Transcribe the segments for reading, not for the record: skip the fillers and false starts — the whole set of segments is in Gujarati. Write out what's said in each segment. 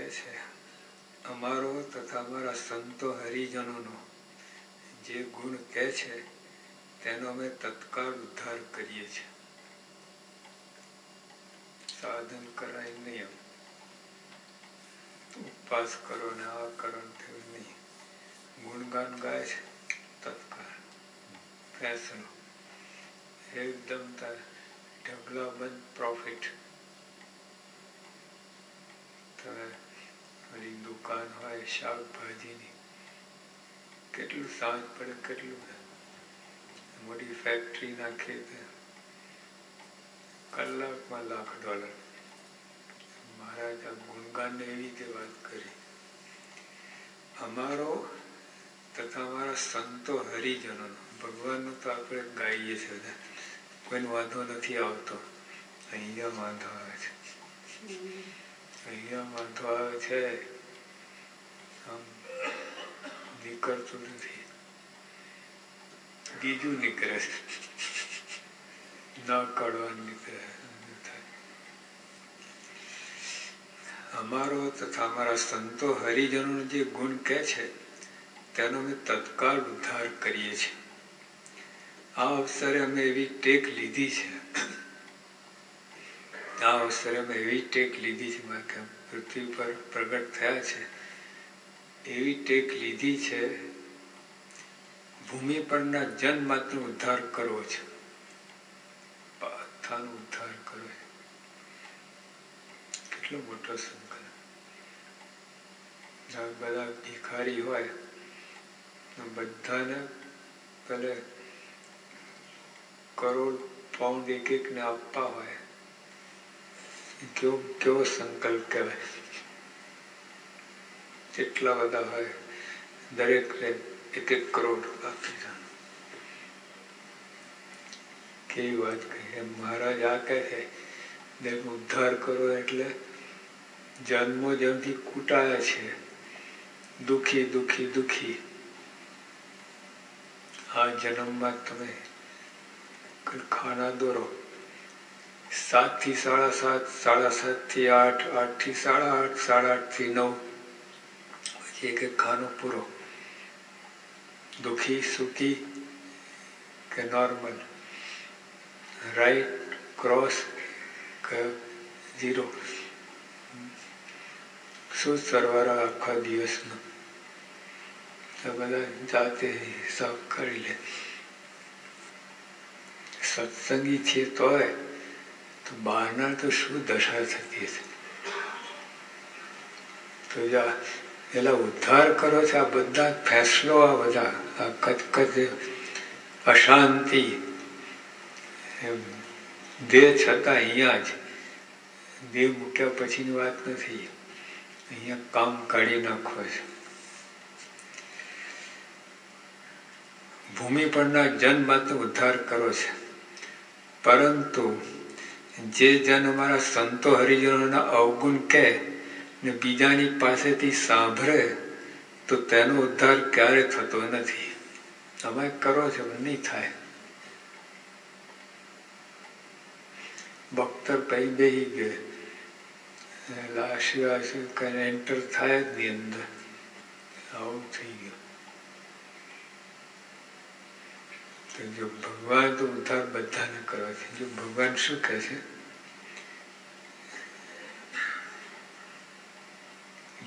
કહે છે અમારો તથા અમારા સંતો હરિજનોનો જે ગુણ કહે છે તેનો અમે તત્કાળ ઉદ્ધાર કરીએ છીએ. સાધન કરાય નહીં, ઉપવાસ કરો ને આ કરો તેવું નહીં. ગુણગાન ગાય છે તત્કાળ ફેસલો એકદમ ઢગલાબંધ પ્રોફિટ. તમે ઓલી દુકાન હોય શાકભાજીની, કેટલું સાંજ પડે કેટલું મોટી ફેક્ટરી નાખી કલાકમાં $1,00,000. મહારાજ આ ગુણગાનને એવી રીતે વાત કરી. અમારો તથા અમારા સંતો હરિજનોનો, ભગવાનનો તો આપણે ગાઈએ છીએ બધા, કોઈનો વાંધો નથી આવતો. અહીંયા વાંધો આવે છે, અહીંયા વાંધો આવે છે. આમ નીકળતું નથી, બીજું નીકળે છે, ના કાઢવાનું નીકળે. અમારો તથા અમારા સંતો હરિજનોનો જે ગુણ કહે છે તેનો અમે તત્કાળ ઉદ્ધાર કરીએ છીએ. આ અવસરે અમે એવી ટેક લીધી છે, આ અવસરે અમે એવી ટેક લીધી છે કે પૃથ્વી પર પ્રગટ થયા છે, એવી ટેક લીધી છે. ભૂમિ પરના જન્માત્ર ઉદ્ધાર કરવો છે, બધાનો ઉદ્ધાર કરવો છે. કેટલો મોટો સંકલ્પ. બધા ભિખારી હોય બધાને પેલે કરોડ પાઉન્ડ એક ને આપવા હોય, કેવો સંકલ્પ કહેવાય. કેટલા બધા હોય, દરેક 1 કરોડ આપી જવાનું. કેવી વાત કહી. મહારાજ આ કહે છે દેવ ઉદ્ધાર કરો એટલે જન્મો જેમથી કૂટાયા છે, દુઃખી દુઃખી દુઃખી, આ જન્મમાં તમે ખાના દોરો. 7 થી 7:30, 7:30 થી 8, 8 થી 8:30, 8:30 થી 9, પછી એક ખાનો પૂરો. દુઃખી સુખી કે નોર્મલ, રાઈટ ક્રોસ કે 0, શું સરવાળા આખા દિવસનો બધા જાતે હિસાબ કરી લે. સત્સંગી છે તોય તો બહારના તો શું દશા થતી હશે. તો એલા ઉદ્ધાર કરો છે. આ બધા ફેસલો, આ બધા આ કચકચ અશાંતિ દેહ છતાં અહીંયા જ, દેહ મૂક્યા પછીની વાત નથી, અહીંયા કામ કાઢી નાખવો છે. ભૂમિ પરના જન્માત્ર ઉદ્ધાર કરો છે, પરંતુ જે જન અમારા સંતો હરિજનોના અવગુણ કહે ને બીજાની પાસેથી સાંભળે તો તેનો ઉદ્ધાર ક્યારે થતો નથી. તમે કરો છો પણ નહીં થાય. બખ્તર પૈ બેહી ગયો, આશીર્વાદ કઈ એન્ટર થાય જ નહીં અંદર. આવું થઈ ગયું. તો જો ભગવાન તો ઉદ્ધાર બધાને કરવા છે. જો ભગવાન શું કહે છે,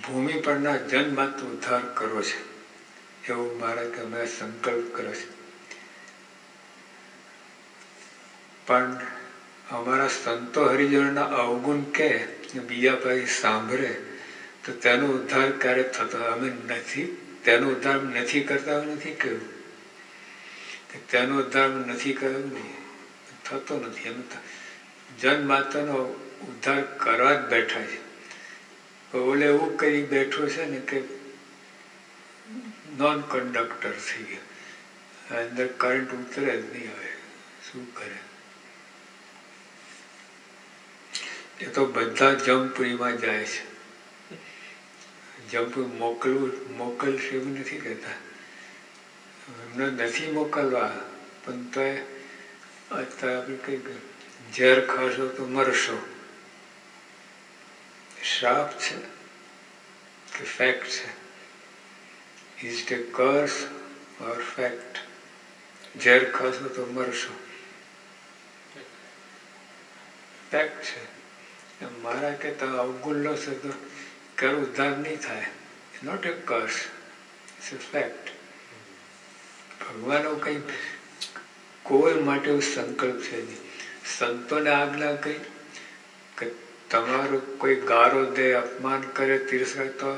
ભૂમિ પરના જન્માત્ર ઉદ્ધાર કરો છે, એવું મારા કે અમે સંકલ્પ કરો છે. પણ અમારા સંતો હરિજનોના અવગુણ કે બીજા પાસે સાંભળે તો તેનો ઉદ્ધાર ક્યારે થતો અમે નથી. તેનો ઉદ્ધાર નથી કરતા નથી કહ્યું, તેનો ઉદ્ધાર નથી કર્યો નહીં, થતો નથી. એમ જન્માત્રનો ઉદ્ધાર કરવા જ બેઠા છે. ઓલે એવું કરી બેઠો છે ને કે નોન કંડક્ટર થઈ ગયો, અંદર કરંટ ઉતરે જ નહીં. આવે શું કરે? એ તો બધા જમપુરીમાં જાય છે. જમપુર મોકલશે એવું નથી કહેતા, એમને નથી મોકલવા, પણ તો અત્યારે આપણે કઈ ઝેર ખાશો તો મરશો, શ્રાપ છે. કે ફેક્ટ છે. Is it A curse or fact? ઝેર ખાશો તો મરશો, ફેક્ટ છે. મારા કે તમે અવગુણ લો છો તો કર ઉદ્ધાર નહીં થાય. Not a curse, it's a fact. ભગવાનનો કંઈ કોઈ માટે સંકલ્પ છે નહીં. સંતોને આજ્ઞા કહી કે તમારું કોઈ ગારો દે, અપમાન કરે, તિરસ્કાર તો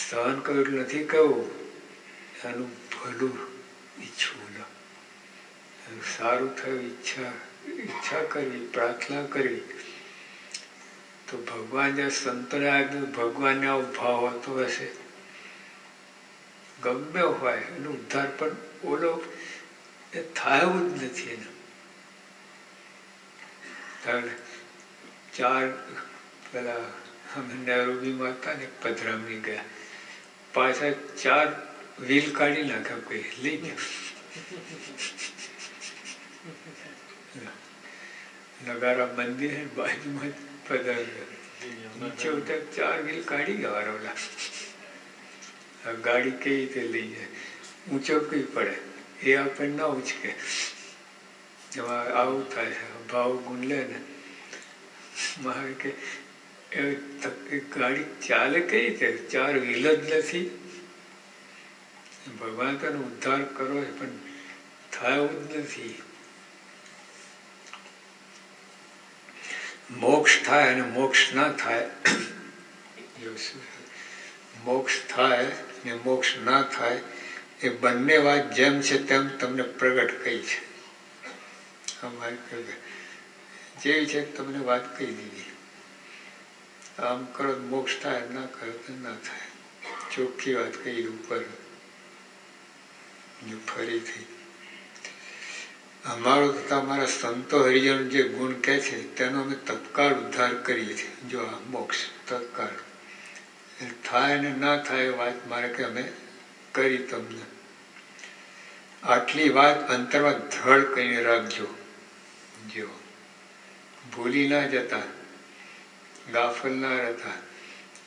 સહન કર્યું નથી કહું, એનું ભલું ઈચ્છવું લો, એનું સારું થયું ઈચ્છા કરવી, પ્રાર્થના કરવી. તો ભગવાન જે સંતોને આજ્ઞા, ભગવાનને આવો ભાવ હોતો હશે, ગમે હોય એનો ઉદ્ધાર, પણ ઓલો એ થાય જ નથી. એને ચાર પેલા અમે નૈરોબીમાં હતા ને, પધરામણી ગયા, પાછા 4 વ્હીલ કાઢી નાખ્યા, કોઈ લઈ ગયા. નગારા મંદિર બાજુમાં પધરાવ્યા, નીચે ઉતર 4 વ્હીલ કાઢી ગયા વારોલા. ગાડી કઈ રીતે લઈ જાય, ઊંચકવી પડે, એ આપણને ના ઉચકે. એમાં આવું થાય છે, ભાવ ગુણ લે ને મારે કે ગાડી ચાલે કઈ રીતે, 4 વ્હીલ જ નથી. ભગવાન તને ઉદ્ધાર કરો પણ થાય જ નથી. મોક્ષ થાય અને મોક્ષ ના થાય, મોક્ષ થાય ને મોક્ષ ના થાય, એ બંને વાત જેમ છે તેમ તમને પ્રગટ કહી છે. જેવી છે તમને વાત કહી દીધી. આમ કરો મોક્ષ થાય, ના કરો તો ના થાય. ચોખ્ખી વાત કહી ઉપર. ફરીથી અમારો તથા અમારા સંતો હરિજન જે ગુણ કહે છે તેનો અમે તત્કાળ ઉદ્ધાર કરીએ છીએ. જો આ મોક્ષ તત્કાળ થાય ને ના થાય વાત મારે કે અમે કરી તમને. આટલી વાત અંતરમાં દ્રઢ કહીને રાખજો. જો ભૂલી ના જતા, ગાફલ ના રહેતા.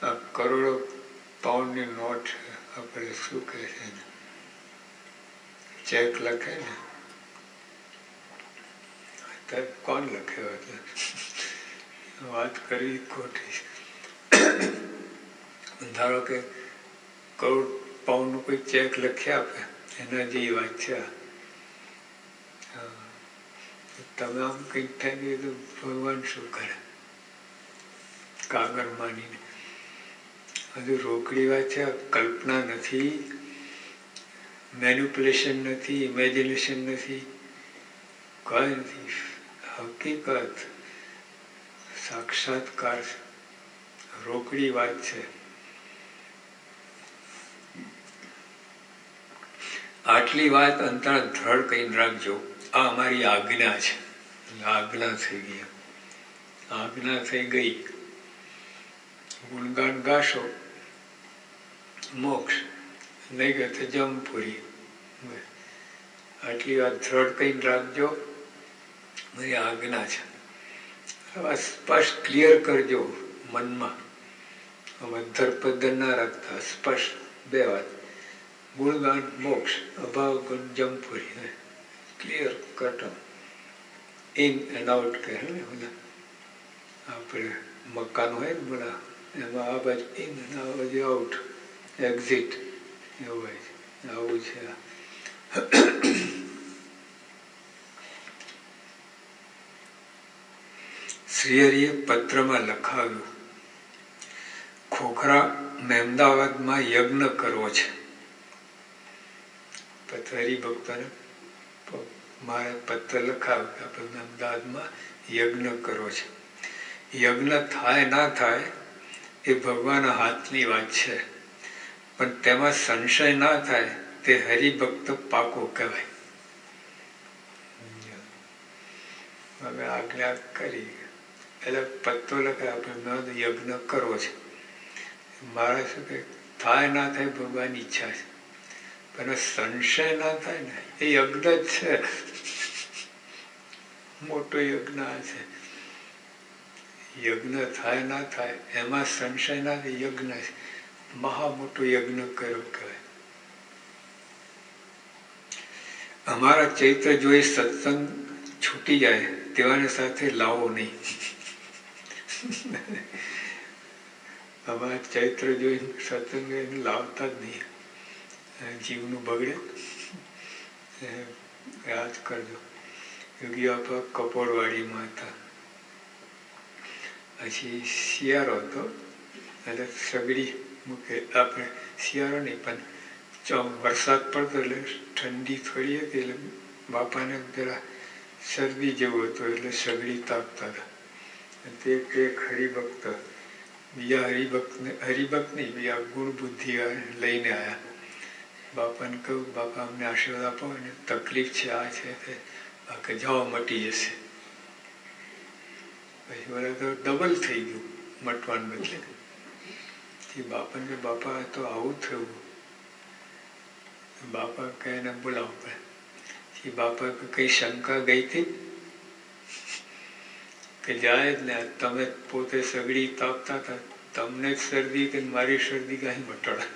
આ કરોડો પાઉન્ડની નોટ આપણે શું કહે છે, ચેક લખે ને, અત્યારે કોણ લખે? વાત કરવી ખોટી. ધારો કે કરોડ પાઉન્ડનું કોઈ ચેક લખી આપે, એના જેવી વાત છે. તમે આમ કંઈક થઈ ગયું તો ભગવાન શું કરે? કાગળ માનીને. હજુ રોકડી વાત છે, કલ્પના નથી, મેન્યુપ્યુલેશન નથી, ઇમેજિનેશન નથી, કઈ નથી. હકીકત, સાક્ષાત્કાર, રોકડી વાત છે. આટલી વાત અંતર દ્રઢ કહીને રાખજો. આ અમારી આજ્ઞા છે. આજ્ઞા થઈ ગઈ, આજ્ઞા થઈ ગઈ. ગુણગાન ગાશો મોક્ષ, નહીં ગયો તો જમપુરી. આટલી વાત દ્રઢ કહીને રાખજો, મારી આજ્ઞા છે. સ્પષ્ટ ક્લિયર કરજો મનમાં. અધર પદ્ધર ના રાખતા, સ્પષ્ટ 2 વાત. ગુણગાન મોક્ષ, અભાવ ગુણ જમપુરી. Clear cut. In and out કહે ને બધા. આપણે મકાન હોય ને બધા, એમાં આ બાજુ ઇન અને આ બાજુ આઉટ, એક્ઝિટ, એવું હોય છે. આવું છે. શ્રીહરિએ પત્રમાં લખાવ્યું, ખોખરા મહેમદાવાદમાં યજ્ઞ કરવો છે. હરિભક્તોને મારે પત્ર લખાવ્યું કે આપણે અમદાવાદમાં યજ્ઞ કરવો છે. યજ્ઞ થાય ના થાય એ ભગવાનના હાથની વાત છે, પણ તેમાં સંશય ના થાય તે હરિભક્ત પાકો કહેવાય. હવે આજ્ઞા કરી એટલે પત્તો લખાય, આપણે યજ્ઞ કરવો છે. મારે શું કે થાય ના થાય ભગવાનની ઈચ્છા છે, પણ સંશય ના થાય ને એ યજ્ઞ જ છે. મોટો યજ્ઞ છે. યજ્ઞ થાય ના થાય એમાં સંશય ના થાય, યજ્ઞ છે. મહા મોટો યજ્ઞ કર્યો કહેવાય. અમારા ચૈત્ર જોઈ સત્સંગ છૂટી જાય તેવાને સાથે લાવો નહીં. અમારા ચૈત્ર જોઈ સત્સંગ લાવતા જ નહીં, જીવનું બગડે. યાદ કરજો, યોગી બાપા કપોળવાડીમાં હતા. પછી શિયાળો હતો એટલે સગડી મૂકે. આપણે શિયાળો નહીં પણ વરસાદ પડતો એટલે ઠંડી થોડી હતી એટલે બાપાને જરા શરદી જેવું હતું એટલે સગડી તાપતા હતા. તે એક હરિભક્ત બીજા હરિભક્ત નહીં, બીજા ગુણ બુદ્ધિ લઈને આવ્યા. બાપાને કહ્યું, બાપા અમને આશીર્વાદ આપો, અને તકલીફ છે, આ છે તે, બાકી જાઓ મટી જશે. પછી બોલા તો ડબલ થઈ ગયું મટવાને બદલે. બાપાને કે બાપા તો આવું થયું. બાપા કહે એને બોલાવો પડે. બાપા કઈ શંકા ગઈ હતી કે જાય જ ને, તમે પોતે સગડી તાપતા હતા, તમને જ શરદી કે મારી શરદી કાંઈ મટાડે.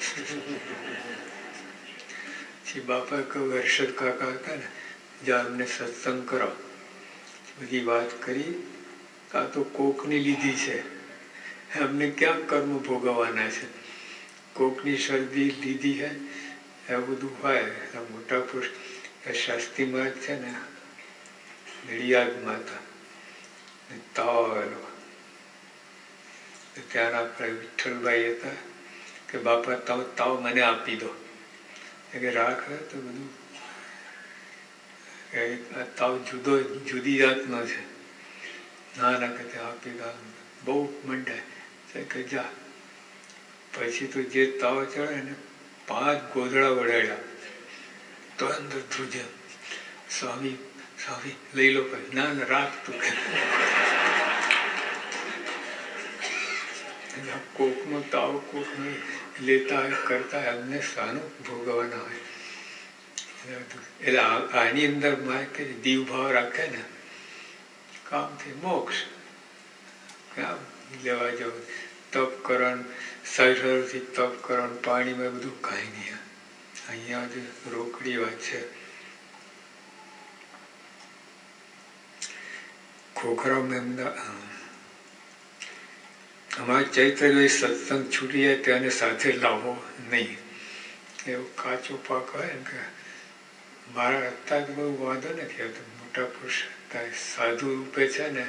પછી બાપા કહ્યું, હર્ષદ કાકા હતા ને, જ્યાં અમને સત્સંગ કરો. બધી વાત કરી, આ તો કોકની લીધી છે, અમને ક્યાં કર્મ ભોગવવાના છે. કોકની શરદી લીધી છે એવું બધું હોય. મોટા પુરુષ શાસ્ત્રીમાં છે ને, નડિયાદમાં હતા, તાવ આવેલો. ત્યાંના આપણે વિઠ્ઠલભાઈ હતા કે બાપા તાવ મને આપી દો. કે રાખ તો બધું તાવ જુદી જાતનો છે. ના કે આપી દો, બહુ મંડાય કે જા. પછી તો જે તાવ ચડે ને 5 ગોધડા વડાડ્યા તો અંદર ધ્રુજે. સ્વામી સ્વામી લઈ લો. પછી ના રાખ તું. કોકનો તાવ કોકને લેતા હોય કરતા હોય, અમને સાનું ભોગવવાના હોય. એટલે આની અંદર કે દીવ ભાવ રાખે ને, કામથી મોક્ષ. ક્યાં લેવા જવું? તપ કરણ, સરળથી તપ કરણ, પાણીમાં બધું કાંઈ નહીં. અહીંયા જ રોકડી વાત છે. ખોખરા મેમના અમારા ચૈત્ર જો સત્સંગ છૂટી જાય તેને સાથે લાવો નહીં. એવો કાચો પાક હોય ને કે મારા અત્યારે બહુ વાંધો નથી આવતો. મોટા પુરુષ સાધુ રૂપે છે ને,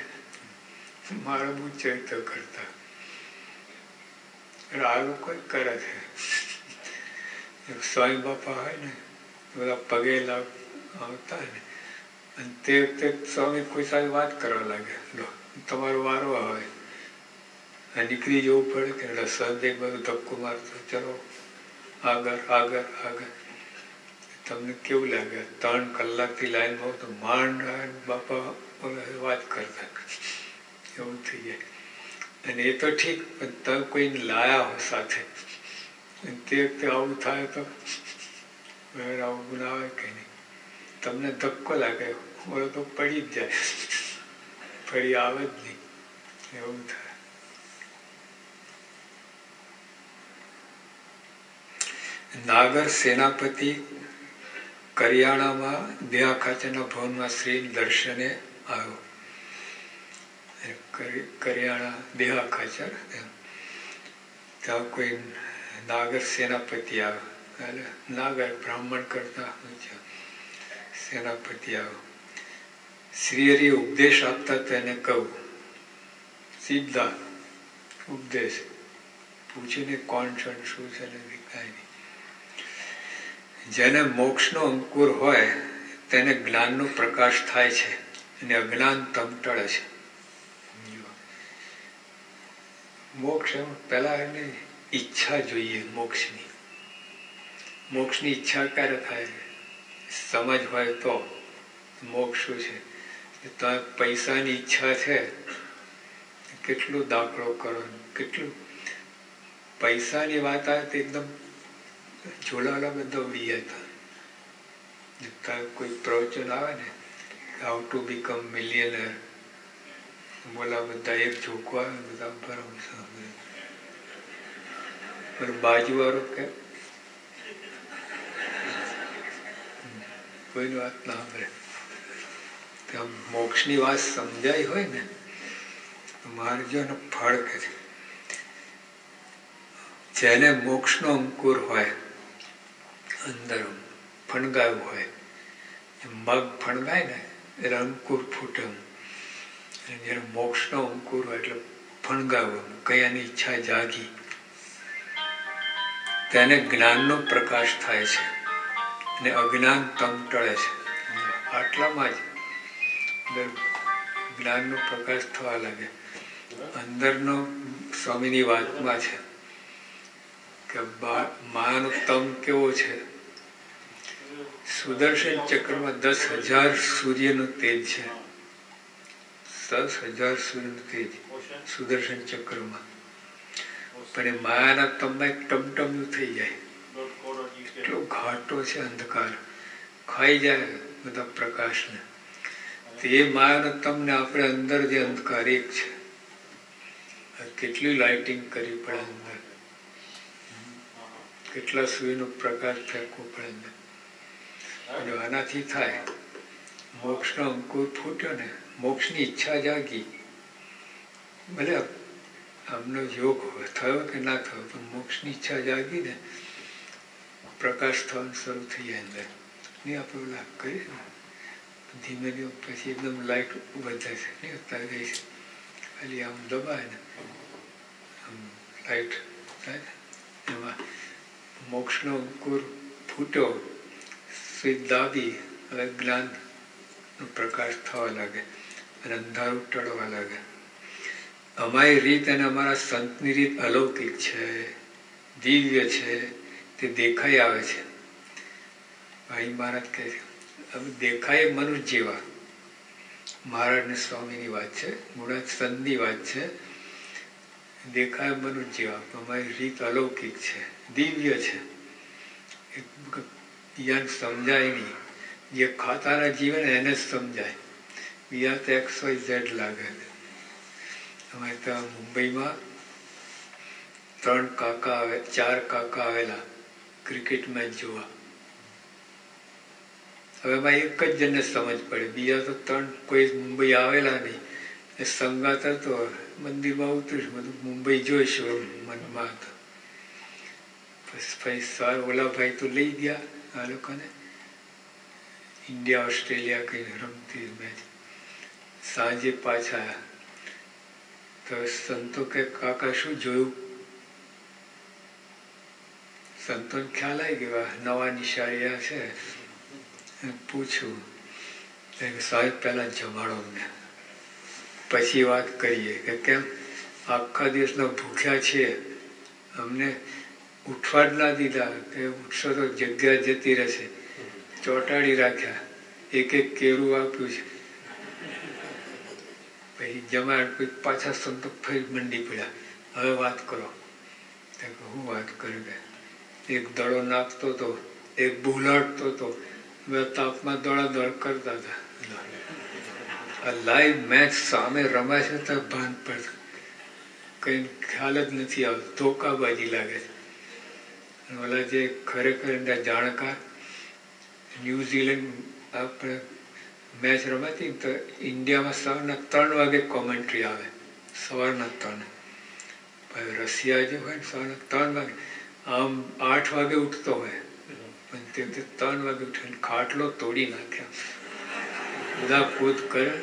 મારા બહુ ચૈત્ર કરતા. એટલે આ લોકો કરે છે. સ્વામી બાપા હોય ને, બધા પગે આવતા ને, અને તે વખતે સ્વામી કોઈ સાથે વાત કરવા લાગે, લો તમારો વારો આવે, નીકળી જવું પડે કે રસદ એક બધું ધક્કો મારતો, ચલો આગળ આગળ આગળ. તમને કેવું લાગે? 3 કલાકથી લાઈનમાં તો માંડ બાપા વાત કરતા, એવું થઈ જાય. અને એ તો ઠીક, પણ તમે કોઈને લાયા હોય સાથે, તે વખતે આવું થાય તો આવું ગુણ આવે કે નહીં? તમને ધક્કો લાગે, ઓલો તો પડી જ જાય, ફરી આવે જ નહીં, એવું થાય. નાગર સેનાપતિ કરિયાણામાં દેહા ખાચરના ભવનમાં શ્રી દર્શને આવ્યો. કરિયાણા દેહા ખાચર, ત્યાં કોઈ નાગર સેનાપતિ આવ્યો. નાગર બ્રાહ્મણ કરતા સેનાપતિ આવ્યો. શ્રી હરિ ઉપદેશ આપતા તેને કહું, સીધા ઉપદેશ પૂછીને કોણ છે શું છે ને કાંઈ નહીં. જેને મોક્ષનો અંકુર હોય તેને જ્ઞાનનો પ્રકાશ થાય છે અને અજ્ઞાન તમટળે છે. મોક્ષ એમ પહેલા એને ઈચ્છા જોઈએ. મોક્ષની ઈચ્છા ક્યારે થાય? સમજ હોય તો. મોક્ષ શું છે? તમે પૈસાની ઈચ્છા છે, કેટલું દાખલો કરો, કેટલું પૈસાની વાત આવે તો એકદમ ઝોલાલા બધા ઉડી જતા. કોઈ પ્રવચન આવે ને, હાઉ ટુ બીકમ મિલિયનર, બોલા બધા એક ઝોકો આવે, બધા બરાબર સાંભળે. બાજુવાળો કે કોઈની વાત ના સાંભળે. મોક્ષની વાત સમજાઈ હોય ને તો મહારાજોનો ફળ કે છે, જેને મોક્ષનો અંકુર હોય અંદર ફણગાયું હોય, મગ ફણગાય ને એટલે અંકુર ફૂટે, જ્યારે મોક્ષનો અંકુર હોય એટલે ફણગાવ્યો, કયાની ઈચ્છા જાગી, તેને જ્ઞાનનો પ્રકાશ થાય છે ને અજ્ઞાન તમ ટળે છે. આટલામાં જ જ્ઞાનનો પ્રકાશ થવા લાગે. અંદરનો સ્વામીની વાતમાં છે કે માયાનો તમ કેવો છે, સુદર્શન ચક્રમાં 10,000 સૂર્યનું તેજ છે. 10,000 સૂર્યનું તેજ સુદર્શન ચક્રમાં, પણ એ માયાના તમમાં એક ટમટમ્યું થઈ જાય. એટલો ઘાટો છે અંધકાર, ખાઈ જાય બધા પ્રકાશને. તે માયાના તમને આપણે અંદર જે અંધકાર એક છે, કેટલી લાઇટિંગ કરવી પડે અંદર, કેટલા સૂર્યનો પ્રકાશ ફેંકવો પડે અંદર. જો આનાથી થાય, મોક્ષનો અંકુર ફૂટ્યો ને, મોક્ષની ઈચ્છા જાગી, ભલે આમનો યોગ થયો કે ના થયો, પણ મોક્ષની ઈચ્છા જાગી ને પ્રકાશ થવાનું શરૂ થઈ જાય અંદર. નહીં આપણે ઓલા કરીએ ને ધીમે ધીમે પછી એકદમ લાઇટ વધે છે, નહીં અત્યારે ગઈ છે, ખાલી આમ દબાય ને આમ લાઇટ થાય. એમાં મોક્ષનો અંકુર ફૂટ્યો, સ્વિચ દાબી, હવે જ્ઞાનનો પ્રકાશ થવા લાગે અને અંધારું ટળવા લાગે. અમારી રીત અને અમારા સંતની રીત અલૌકિક છે, દિવ્ય છે, તે દેખાઈ આવે છે. ભાઈ મહારાજ કહે છે, અમે દેખાય મનુષ્ય જેવા. મહારાજ ને સ્વામીની વાત છે, મૂળાત સંતની વાત છે. દેખાય મનુષ્ય જેવા, અમારી રીત અલૌકિક છે, દિવ્ય છે, બીજાને સમજાય નહીં. જે ખાતાના જીવે ને એને જ સમજાય, બીજા તો XYZ લાગે. અમારે ત્યાં મુંબઈમાં 4 કાકા આવેલા ક્રિકેટ મેચ જોવા. હવે એમાં એક જ જણને સમજ પડે, બીજા તો 3 કોઈ મુંબઈ આવેલા નહીં. એ સંગાત હતો, મંદિરમાં ઉતરીશ, બધું મુંબઈ જોઈશું મનમાં હતો. પછી ઓલા ભાઈ તો લઈ ગયા આ લોકોને, ઇન્ડિયા ઓસ્ટ્રેલિયા કઈ રમતી મેચ. સાંજે પાછા તો સંતો કે કાકા શું જોયું? સંતોને ખ્યાલ આવી ગયો નવા નિશાળિયા છે. પૂછ્યું સાહેબ પહેલા જમાડો અમને, પછી વાત કરીએ. કે કેમ? આખા દિવસના ભૂખ્યા છીએ, અમને ઉઠવા જ ના દીધા, કે ઉઠશો તો જગ્યા જતી રહેશે, ચોંટાડી રાખ્યા, એક કેરું આપ્યું છે. પછી જમાડ પાછા સંતો ફરી મંડી પડ્યા, હવે વાત કરો. હું વાત કરું કે એક દડો નાખતો હતો, એક બુલાડતો હતો, તાપમાં દોડાદોડ કરતા હતા. આ લાઈવ મેચ સામે રમાય છે તો ભાન પડતું કઈ ખ્યાલ જ નથી આવતો, ધોકાબાજી લાગે છે. ઓલા જે ખરેખર જાણકાર, ન્યુઝીલેન્ડ આપણે મેચ રમાતી તો ઇન્ડિયામાં સવારના 3 વાગે કોમેન્ટ્રી આવે, સવારના 3. ભાઈ રશિયા જે હોય ને સવારના 3 વાગે, આમ 8 વાગે ઉઠતો હોય, પણ તે 3 વાગે ઉઠીને ખાટલો તોડી નાખ્યા, બધા કૂદ કરે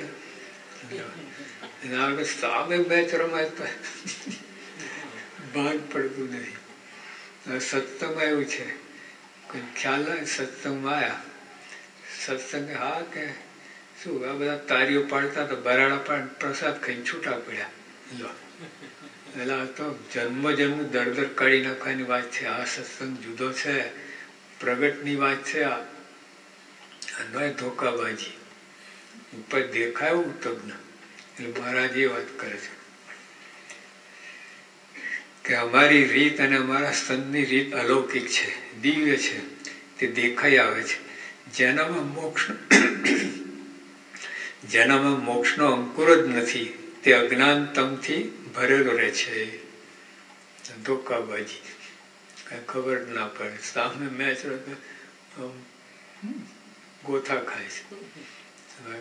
ને આગળ સામે મેચ રમાય તો ભાન પડતું નથી. સત્સંગમાં એવું છે, કોઈ ખ્યાલ નહીં, સત્સંગમાં આવ્યા, સત્સંગ હા કે શું આ બધા તારીઓ પાડતા તો બરાડા પાડ પ્રસાદ ખાઈને છૂટા પડ્યા. લો એટલે આ તો જન્મ દળદર કાઢી નાખવાની વાત છે. આ સત્સંગ જુદો છે, પ્રગટની વાત છે. આ ધોકાબાજી ઉપર દેખાયું તજ્ઞ. એટલે મહારાજ એ વાત કરે છે કે અમારી રીત અને અમારા સંતની રીત અલૌકિક છે, દિવ્ય છે, તે દેખાઈ આવે છે. જેનામાં મોક્ષનો અંકુર જ નથી, તે અજ્ઞાન તમથી ભરેલો રહે છે. ધોકાબાજી કઈ ખબર ના પડે. સામે મેચ ગોથા ખાય છે.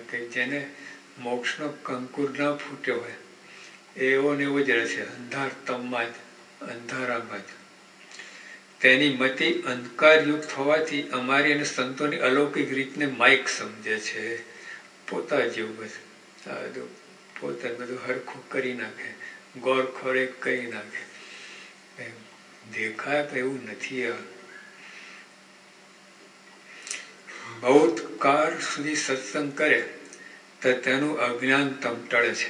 કે જેને મોક્ષનો કંકુર ના ફૂટ્યો હોય એવો ને એવો જ રહેશે અંધારતમમાં જ, અંધારામાં જ. તેની મતિ અંધકારયુક્ત હોવાથી અમારી અને સંતોની અલૌકિક રીતને માઇક સમજે છે. પોતા જેવું બસ આ બધું પોતે બધું હરખું કરી નાખે, ગોર ખોરે કરી નાખે. દેખાય તો એવું નથી. બહુતકાળ સુધી સત્સંગ કરે તો તેનું અજ્ઞાન ટળે છે.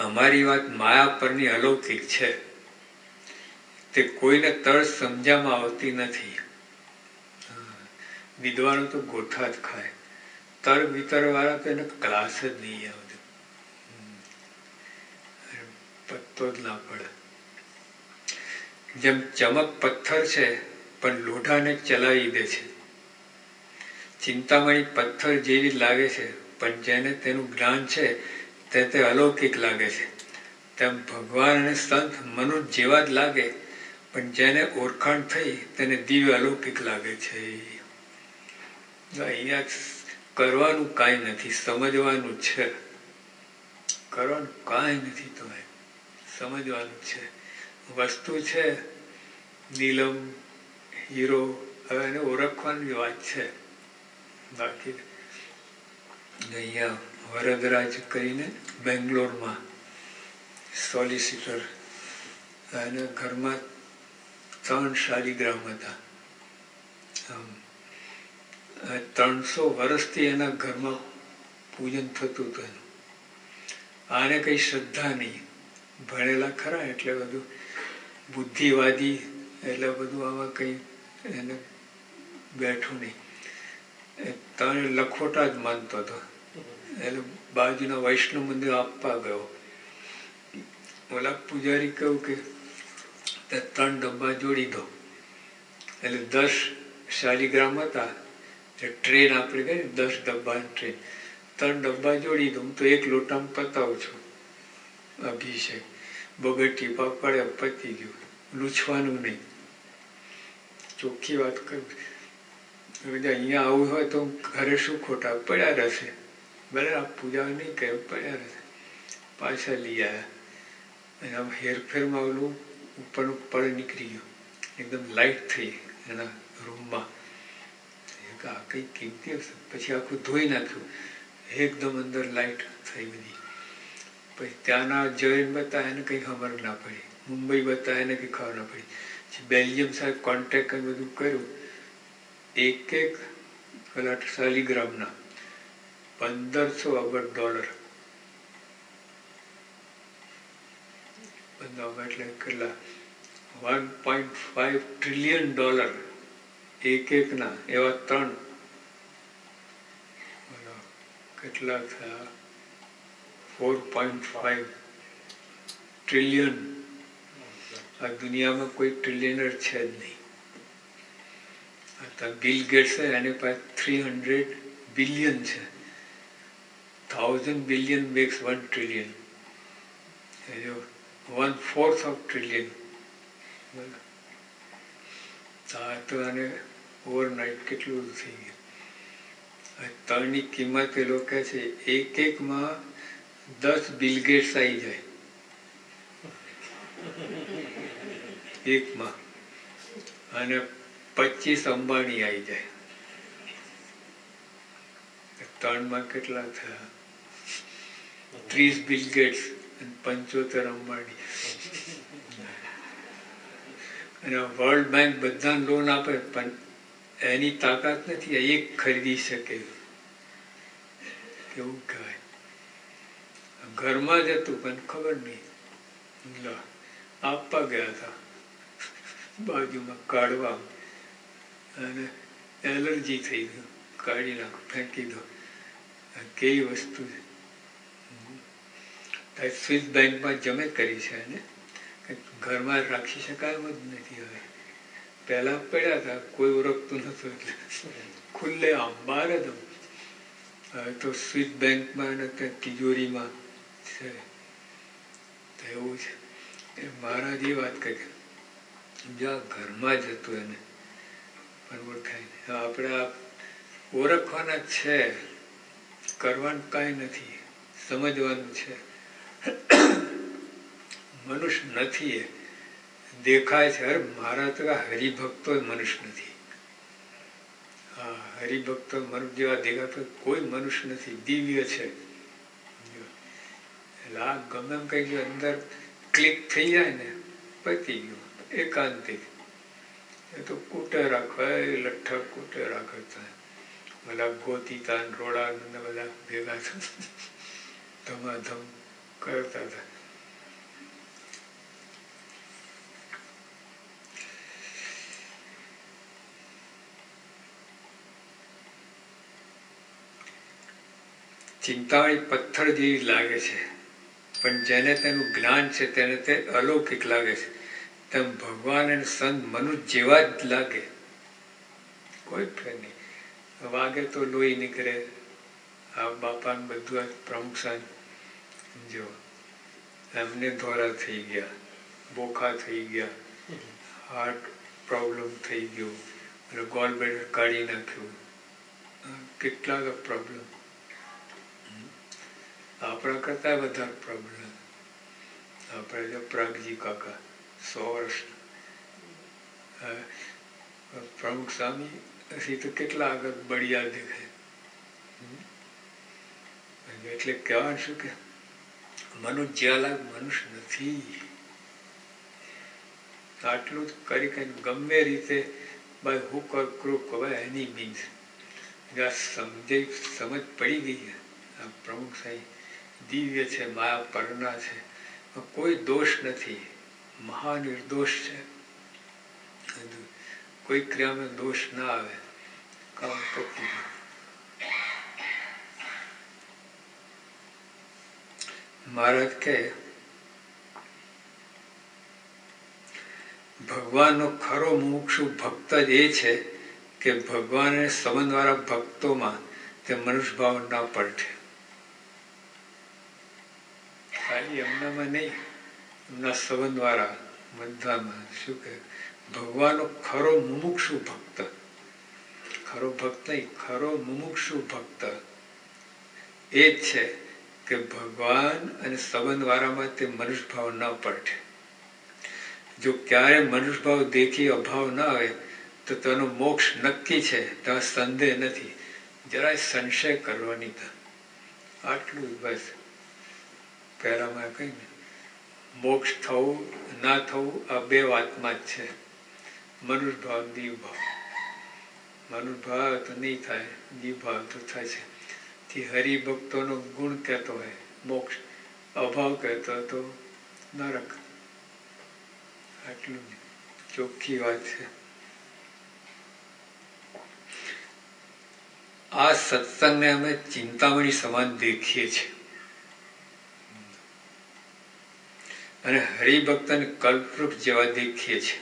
અમારી વાત માયા પરની અલૌકિક છે. તે કોઈને તરત સમજવામાં આવતી નથી. વિદ્વાનો તો ગોઠા જ ખાય, તર વિતર વાળા તો એને ક્લાસ જ નહીં આવતું, પત્તો જ ના પડે. જેમ ચમક પથ્થર છે પણ લોઢાને ચલાવી દે છે. ચિંતામણી પથ્થર જેવી લાગે છે પણ જેને તેનું જ્ઞાન છે તે અલૌકિક લાગે છે. તેમ ભગવાન અને સંત મનુષ્ય જેવા જ લાગે પણ જેને ઓળખાણ થઈ તેને દિવ્ય અલૌકિક લાગે છે. અહીંયા કરવાનું કાંઈ નથી, સમજવાનું છે. કરવાનું કાંઈ નથી, તમે સમજવાનું છે. વસ્તુ છે નીલમ, હીરો, હવે એને ઓળખવાની વાત છે. બાકી અહીંયા વરદરાજ કરીને બેંગ્લોરમાં સોલિસિટર, એના ઘરમાં 3 શાલિગ્રામ હતા. 300 વર્ષથી એના ઘરમાં પૂજન થતું હતું. આને કઈ શ્રદ્ધા નહીં, ભણેલા ખરા એટલે બધું બુદ્ધિવાદી, એટલે બધું આમાં કઈ એને બેઠું નહીં. તને લખોટા જ માનતો હતો. એટલે બાજુના વૈષ્ણવ મંદિર આપવા ગયો. ઓલા પૂજારી કહ્યું કે 3 ડબ્બા જોડી દો. એટલે 10 શાલિગ્રામ હતા. ટ્રેન આપણે ગઈ 10 ડબ્બાની ટ્રેન, 3 ડબ્બા જોડી દો. હું તો 1 લોટામાં પતાવું છું અભિષેક. બબે ટીપા પડે પતી ગયું. લૂછવાનું નહીં, ચોખ્ખી વાત કરું. અહીંયા આવું હોય તો ઘરે શું ખોટા પડ્યા રહેશે. ભલે આ પૂજા નહીં કરે, પડ્યા રહેશે. પાછા લઈ આવ્યા અને આમ હેરફેરમાં ઓલું ઉપરનું પડ નીકળી ગયું, એકદમ લાઇટ થઈ એના રૂમમાં. આ કંઈ કિંમતી હશે. પછી આખું ધોઈ નાખ્યું, એકદમ અંદર લાઇટ થઈ બધી. પછી ત્યાંના જઈને બતાવે એને કંઈ ખબર ના પડી, મુંબઈ બતાવે એને કંઈ ખબર ના પડી. પછી બેલ્જિયમ સાહેબ કોન્ટેક્ટ કરી બધું કર્યું. એક પેલા શાલિગ્રામના $1500 અબજ. એટલે કેટલા $1.5 ટ્રિલિયન એકના. એવા 3 કેટલા થયા? 4.5 ટ્રિલિયન. આ દુનિયામાં કોઈ ટ્રિલિયનર છે જ નહીં. બિલ ગેટ્સ છે, એની પાસે 300 બિલિયન છે. 1000 billion max 1 trillion. 1/4 of trillion. તો આને ઓવરનાઇટ કેટલું થઈ ગયું. 3ની કિંમત એ લોકો છે એકમાં 10 બિલ ગેટ્સ આવી જાય એકમાં, અને 25 અંબાણી આવી જાય. 3માં કેટલા થયા? 30 બિલ ગેટ્સ અને 75 અંબાણી. અને વર્લ્ડ બેંક બધા લોન આપે પણ એની તાકાત નથી એક ખરીદી શકે. કેવું કહેવાય. ઘરમાં જ હતું પણ ખબર નહીં. આપવા ગયા હતા બાજુમાં કાઢવા, અને એલર્જી થઈ ગયું. કાઢી નાખો, ફેંકી દો. કેવી વસ્તુ છે. સ્વિસ બેંકમાં જમે કરી છે એને, ઘરમાં રાખી શકાય એમ જ નથી. હવે પહેલા પડ્યા હતા, કોઈ ઓળખતું નતું એટલે ખુલ્લે આમ બહાર જ. હવે તો સ્વિસ બેંકમાં અને ત્યાં તિજોરીમાં છે. તો એવું છે. એ મહારાજ એ વાત કરી, જ્યાં ઘરમાં જ હતું એને પણ ઓળખાય નહીં. આપણે આ ઓળખવાના છે, કરવાનું કાંઈ નથી, સમજવાનું છે. મનુષ્ય નથી, એ દેખાય છે. અરે મારા તો હરિભક્તો મનુષ્ય નથી. હા, હરિભક્તો મનુષ્ય જેવા દેખાતો કોઈ મનુષ્ય નથી, દિવ્ય છે. એટલે આ ગમે એમ કઈ અંદર ક્લિક થઈ જાય ને પતી ગયું, એકાંતિક. એ તો કૂટે રાખે, લઠ્ઠા કૂટે રાખે. બધા ગોતીતા રોડા ને બધા ભેગા ધમાધમ કરતા હતા. ચિંતામણી પથ્થર જેવી લાગે છે, પણ જેને તેનું જ્ઞાન છે તેને તે અલૌકિક લાગે છે. તેમ ભગવાન અને સંત મનુષ્ય જેવા જ લાગે, કોઈ ફેર નહીં. વાગે તો લોહી નીકળે. આ બાપાને બધું પ્રમુખ સાહેબ જો એમને ધોરા થઈ ગયા, બોખા થઈ ગયા, હાર્ટ પ્રોબ્લેમ થઈ ગયો, ગોલ બ્લેડર કાઢી નાખ્યું, કેટલા પ્રોબ્લેમ. આપણા કરતા વધારે પ્રોબ્લેમ. આપણે જો પ્રાગજી કાકા 100 વર્ષ પ્રમુખ સ્વામી હજી તો કેટલા આગળ બળિયા દેખાય. એટલે કહેવાનું શું કે મનુષ્ય જ્યાં લાગ મનુષ્ય નથી. આટલું જ કરી કઈ ગમે રીતે બાય હુક ઓર ક્રૂક હવે એની મીન્સ સમજ પડી ગઈ. આ પ્રમુખ સાહેબ દિવ્ય છે, માયા પરના છે, કોઈ દોષ નથી, મહાનિર્દોષ છે. કોઈ ક્રિયામાં દોષ ના આવે, કામ પતી ગયું. મહારાજ કહે ભગવાનનો ખરો મુમુક્ષુ ભક્ત જ એ છે કે ભગવાનને સંબંધવાળા ભક્તોમાં તે મનુષ્ય ભાવ ના પડે. ખાલી એમનામાં નહીં, એમના સંબંધવાળા બધામાં. શું કહે ભગવાનનો ખરો મુમુક્ષુ ભક્ત, ખરો ભક્ત નહીં, ખરો મુમુક્ષુ ભક્ત એ જ છે કે ભગવાન અને સંબંધવાળામાં તે મનુષ્ય ભાવ ન પડે. જો ક્યારે મનુષ્ય ભાવ દેખી અભાવ ના આવે તો તેનો મોક્ષ નક્કી છે, ત્યાં સંદેહ નથી, જરાય સંશય કરવાની. આટલું બસ. પહેલામાં કહીને મોક્ષ થવું ના થવું આ બે વાતમાં જ છે. મનુષ્ય ભાવ, દીવ ભાવ. મનુષ્ય ભાવ તો નહીં થાય, દીવ ભાવ તો થાય છે. હરિભક્તોનો ગુણ કહેતો હોય મોક્ષ, અભાવ કહેતો તો નરક. આટલું ચોખ્ખી વાત છે. આ સત્સંગને અમે ચિંતામણી સમાન દેખીએ છીએ અને હરિભક્તને કલ્પવૃક્ષ જેવા દેખીએ છીએ.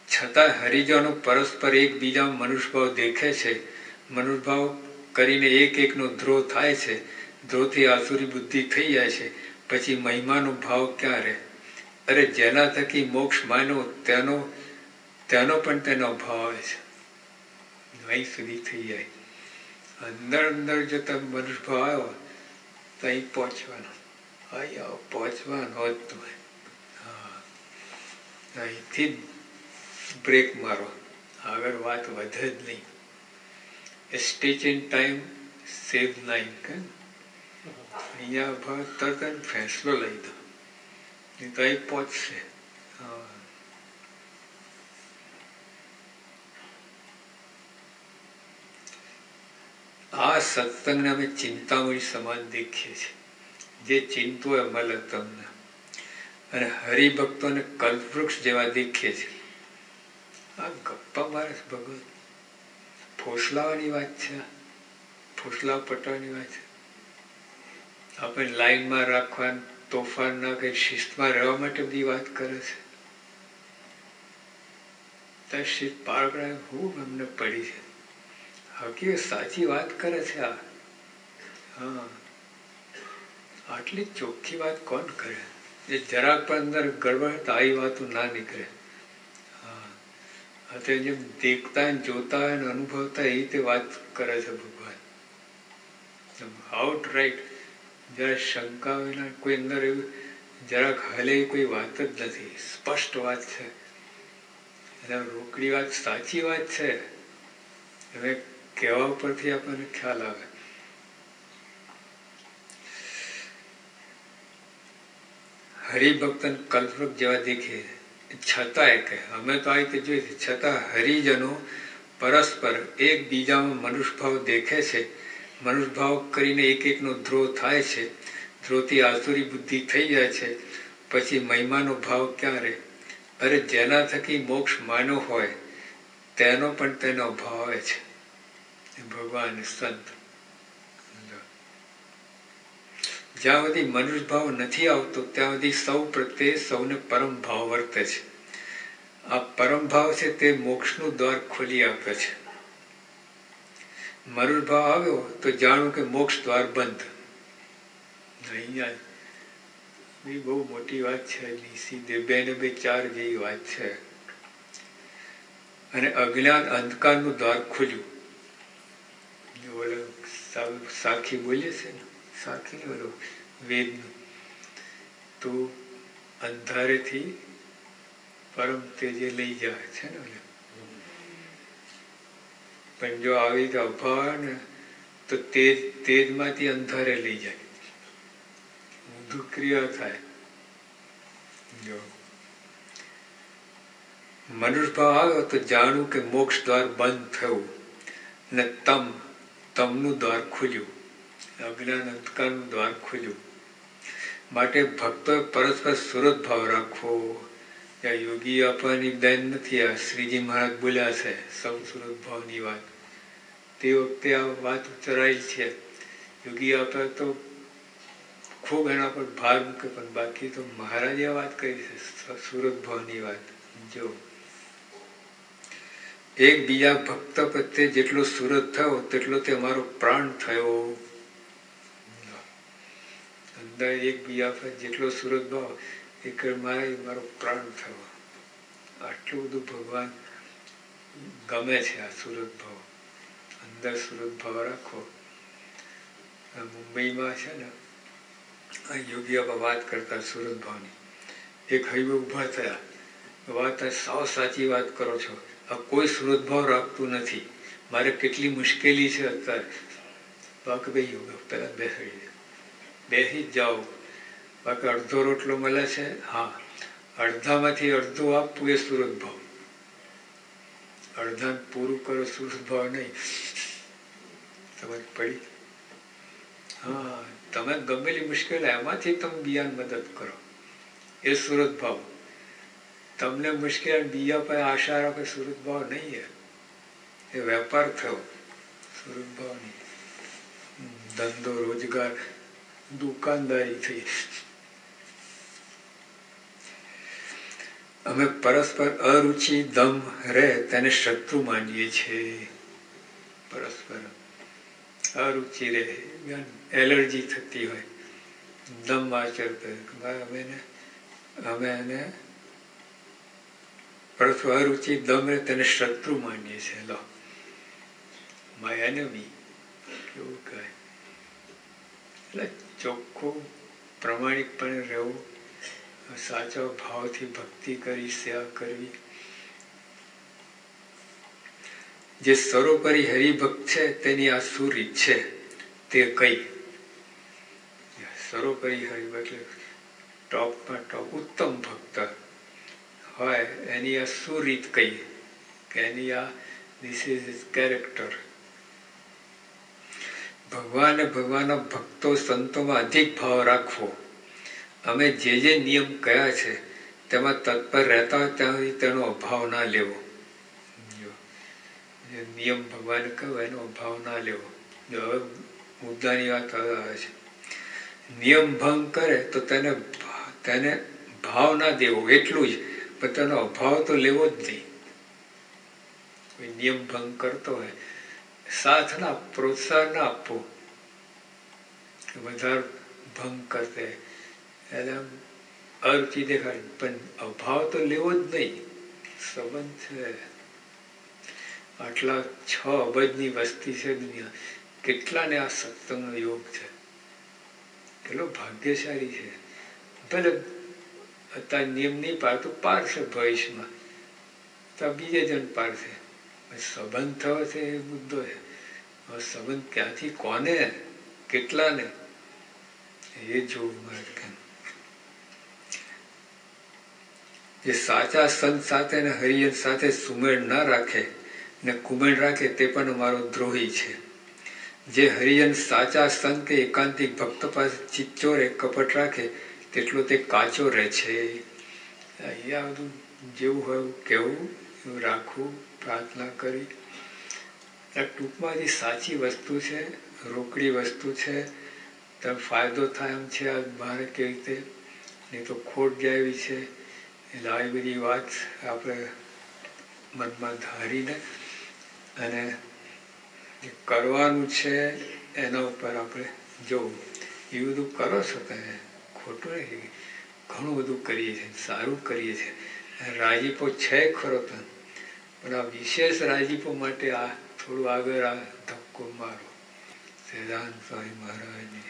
છતાં હરિજનો પરસ્પર એકબીજા મનુષ્યભાવ દેખે છે. મનુષ્યભાવ કરીને એક એકનો ધ્રોહ થાય છે. ધ્રોહથી આસુરી બુદ્ધિ થઈ જાય છે. પછી મહિમાનો ભાવ ક્યાં રહે? અરે જેના થકી મોક્ષ માન્યો તેનો પણ તેનો અભાવ આવે છે. અહીં સુધી થઈ જાય. અંદર અંદર જો તમે મનુષ્ય ભાવ આવ્યો તો અહીં પહોંચવાનો. અહીં આવો પહોંચવાનો જ તમે. હા, અહીંથી જ બ્રેક મારો, આગળ વાત વધે જ નહીં. સ્ટેચ ઇન ટાઈમ સેવ નાઇન. અહીંયા ભાવ તરત ફેંસલો લઈ દો, એ તો અહીં પહોંચશે. આ સત્સંગને અમે ચિંતામણી સમાન દેખીએ છીએ. જે ચિંતો એ મળે તમને. અને હરિભક્તોને કલ્પવૃક્ષ જેવા દેખીએ છીએ. આ ગપ્પા મારે ભગવત ફોસલાવાની વાત છે, ફોસલા પટાવાની વાત છે. આપણે લાઈનમાં રાખવા, તોફાન ના કઈ શિસ્તમાં રહેવા માટે બધી વાત કરે છે. ત્યાં શિસ્ત પાર હું એમને પડી છે. હકીકત સાચી વાત કરે છે આ. હા, આટલી ચોખ્ખી વાત કોણ કરે? એ જરાક પણ અંદર ગડબડ તો આવી વાતો ના નીકળે. હા, તે જેમ દેખતા જોતા હોય ને અનુભવતા એ રીતે વાત કરે છે ભગવાન. આઉટ રાઈટ, જરા શંકા વિના કોઈ અંદર એવું જરાક હાલે કોઈ વાત જ નથી, સ્પષ્ટ વાત છે. એટલે રોકડી વાત સાચી વાત છે, હવે કહેવા ઉપરથી આપણને ખ્યાલ આવે. હરિભક્તન કલ્પવૃક્ષ જેવા દેખે, છતાંય કે અમે તો આ રીતે જોઈએ, છતાં હરિજનો પરસ્પર એકબીજામાં મનુષ્યભાવ દેખે છે. મનુષ્યભાવ કરીને એક એકનો ધ્રોહ થાય છે. ધ્રોહથી આસુરી બુદ્ધિ થઈ જાય છે. પછી મહિમાનો ભાવ ક્યાં રહે? અરે જેના થકી મોક્ષ માન્યો હોય તેનો પણ તેનો અભાવ આવે છે. ભગવાન સંત જ્યાં સુધી મનુષ્ય ભાવ નથી આવતો ત્યાં સુધી સૌ પ્રત્યે સૌને પરમ ભાવ વર્તે છે. આ પરમ ભાવ છે તે મોક્ષનું દ્વાર ખોલી આપે છે. મનુષ્ય ભાવ આવ્યો તો જાણવું કે મોક્ષ દ્વાર બંધ. અહીંયા એ બહુ મોટી વાત છે. સીધે બે ને બે ચાર જેવી વાત છે. અને અજ્ઞાન અંધકારનું દ્વાર ખુલ્યું. સાખી બોલે છે ને, સાખી બોલો વેદનું, તો અંધારેથી પરમ તેજે લઈ જાય છે ને. પણ જો આવી રીતે અભાવ ને તો તેજમાંથી અંધારે લઈ જાય, ઊંધું ક્રિયા થાય. જો મનુષ્ય ભાવ આવ્યો તો જાણવું કે મોક્ષ દ્વાર બંધ થયું ને તમનું દ્વાર ખુલ્યું, અજ્ઞાન અંધકારનું દ્વાર ખુલ્યું. માટે ભક્તોએ પરસ્પર સુરત ભાવ રાખવો. યોગી આપવાની દેન નથી, આ શ્રીજી મહારાજ બોલ્યા છે સૌ સુરત ભાવની વાત. તે વખતે આ વાત ઉચ્ચરાયેલ છે. યોગી આપે તો ખૂબ એના પર ભાર મૂકે, પણ બાકી તો મહારાજે વાત કરી છે સુરત ભાવની વાત. જો એકબીજા ભક્ત પ્રત્યે જેટલો સુરત થયો તેટલો તે અમારો પ્રાણ થયો. અંદર એકબીજા પર જેટલો સુરત ભાવ એક મારો પ્રાણ થયો. આટલું બધું ભગવાન ગમે છે આ સુરત ભાવ. અંદર સુરત ભાવ રાખો. મુંબઈમાં છે ને આ યોગી આપા વાત કરતા સુરત ભાવની. એક હૈવે ઊભા થયા, વાત સાવ સાચી વાત કરો છો, આ કોઈ સુરત ભાવ રાખતું નથી, મારે કેટલી મુશ્કેલી છે અત્યારે. બાકી ભાઈ યોગ પેલા બેસી જ જાઓ. બાકી અડધો રોટલો મળે છે, હા અડધામાંથી અડધું આપવું એ સુરત ભાવ. અડધા પૂરું કરો સુરત ભાવ નહીં. સમજ પડી? હા, તમે ગમેલી મુશ્કેલી એમાંથી તમે બીજાને મદદ કરો એ સુરત ભાવ. તમને મુશ્કેલ બીજા પર આશા રાખે સુરત ભાવ નહીં. એ વેપાર થયો સુરત ભાવની. ધંધો રોજગાર દુકાનદારી થઈ. અમે પરસ્પર અરુચિ દમ રહે તેને શત્રુ માનીએ છીએ. પરસ્પર અરુચિ રહે, એલર્જી થતી હોય, દમ આચર અમે એને પરસ્પર અરુચિ દમ રહે તેને શત્રુ માનીએ છીએ. લો માય એનેમી કેવું કહે. એટલે ચોખ્ખું પ્રમાણિકપણે રહેવું, સાચા ભાવથી ભક્તિ કરી, સેવા કરવી. જે સર્વોપરી હરિભક્ત છે તેની આ શું રીત છે તે કઈ. સર્વોપરી હરિભક્ત એટલે ટોપમાં ટોપ ઉત્તમ ભક્ત હોય એની આ શું રીત કઈ, કે એની આ ધીસ ઇઝ હિઝ કેરેક્ટર. ભગવાને ભગવાનના ભક્તો સંતોમાં અધિક ભાવ રાખવો. અમે જે નિયમ કયા છે તેમાં તત્પર રહેતા હોય ત્યાં સુધી તેનો અભાવ ના લેવો. નિયમ ભગવાને કહ્યું એનો અભાવ ના લેવો. હવે મુદ્દાની વાત હવે આવે છે. નિયમ ભંગ કરે તો તેને ભાવ ના દેવો એટલું જ, પણ તેનો અભાવ તો લેવો જ નહીં. કોઈ નિયમ ભંગ કરતો હોય સાથ ના, પ્રોત્સાહન ના આપવું. વધારે ભંગ કરતે એટલે અરુચિ દેખાડે, પણ અભાવ તો લેવો જ નહીં. સંબંધ છે. આટલા 6 અબજની વસ્તી છે દુનિયા, કેટલાને આ સત્સંગનો યોગ છે, કેટલો ભાગ્યશાળી છે. ભલે અત્યારે નિયમ નહીં પાડતો પાડશે ભવિષ્યમાં, તો બીજે જણ પાડશે. સંબંધ થયો છે એ મુદ્દો છે. સંબંધ ક્યાંથી, કોને, કેટલાને, એ જોવું મારે. જે સાચા સંત સાથે ને હરિજન સાથે સુમેળ ન રાખે ને કુમેળ રાખે તે પણ અમારો દ્રોહી છે. જે હરિજન સાચા સંત કે એકાંતિક ભક્ત પાસે ચિત્તચોરે કપટ રાખે તેટલો તે કાચો રહે છે. અહીંયા બધું જેવું હોય એવું કહેવું, એવું રાખવું, પ્રાર્થના કરી. ટૂંકમાં જે સાચી વસ્તુ છે, રોકડી વસ્તુ છે, તમે ફાયદો થાય એમ છે. આ મારે કેવી રીતે, નહીં તો ખોટ જાય એવી છે. એટલે આવી બધી વાત આપણે મનમાં ધારીને અને જે કરવાનું છે એના ઉપર આપણે જવું. એ બધું કરો છો તમે, ખોટું નથી. ઘણું બધું કરીએ છીએ, સારું કરીએ છીએ. રાજીપો છે ખરો તો, પણ આ વિશેષ રાજીપો માટે આ થોડું આગળ આ ધક્કો મારો. સહેજાનંદ સ્વામી મહારાજની